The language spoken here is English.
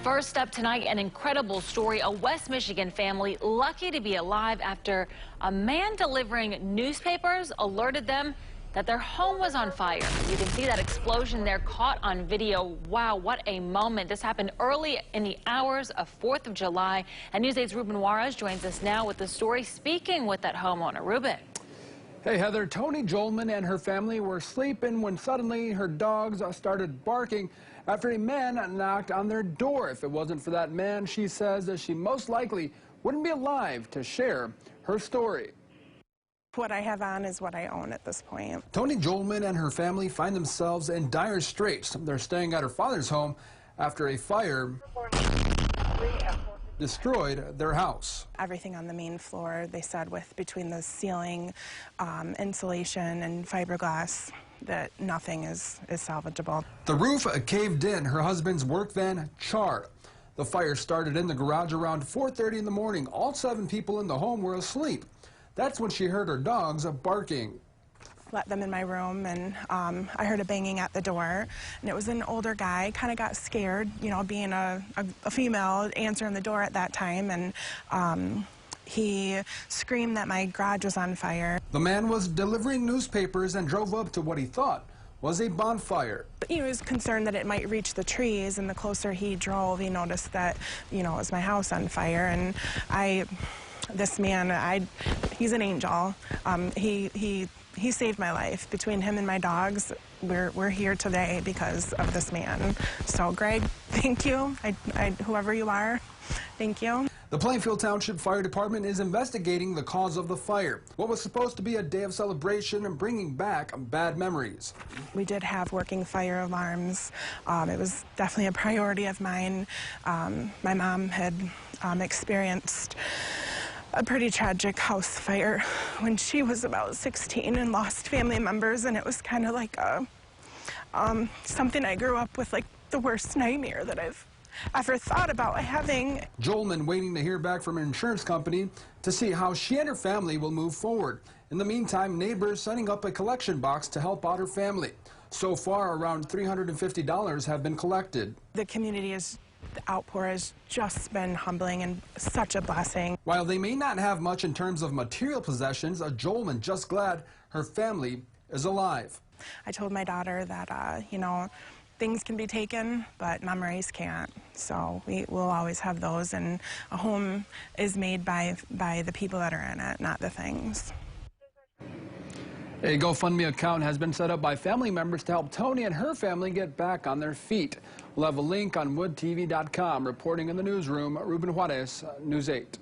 First up tonight, an incredible story. A West Michigan family lucky to be alive after a man delivering newspapers alerted them that their home was on fire. You can see that explosion there caught on video. Wow, what a moment. This happened early in the hours of 4th of July. And News 8's Ruben Juarez joins us now with the story, speaking with that homeowner. Ruben. Hey, Heather, Toni Jolman and her family were sleeping when suddenly her dogs started barking after a man knocked on their door. If it wasn't for that man, she says that she most likely wouldn't be alive to share her story. What I have on is what I own at this point. Toni Jolman and her family find themselves in dire straits. They're staying at her father's home after a fire destroyed their house. Everything on the main floor, they said, with between the ceiling, insulation, and fiberglass, that nothing is salvageable. The roof caved in. Her husband's work van charred. The fire started in the garage around 4:30 in the morning. All 7 people in the home were asleep. That's when she heard her dogs barking. Let them in my room, and I heard a banging at the door, and it was an older guy. Kind of got scared, you know, being a female answering the door at that time, and he screamed that my garage was on fire. The man was delivering newspapers and drove up to what he thought was a bonfire. He was concerned that it might reach the trees, and the closer he drove, he noticed that, you know, it was my house on fire. And this man, he's an angel. He saved my life. Between him and my dogs, we're here today because of this man. So, Greg, thank you. Whoever you are, thank you. The Plainfield Township Fire Department is investigating the cause of the fire. What was supposed to be a day of celebration and bringing back bad memories. We did have working fire alarms. It was definitely a priority of mine. My mom had experienced a pretty tragic house fire when she was about 16 and lost family members, and it was kind of like something I grew up with, like the worst nightmare that I've ever thought about having. Jolman waiting to hear back from an insurance company to see how she and her family will move forward. In the meantime, neighbors setting up a collection box to help out her family. So far, around $350 have been collected. The outpour has just been humbling and such a blessing. While they may not have much in terms of material possessions, Jolman just glad her family is alive. I told my daughter that, you know, things can be taken, but memories can't. So we will always have those, and a home is made by the people that are in it, not the things. A GoFundMe account has been set up by family members to help Toni and her family get back on their feet. We'll have a link on woodtv.com. Reporting in the newsroom, Ruben Juarez, News 8.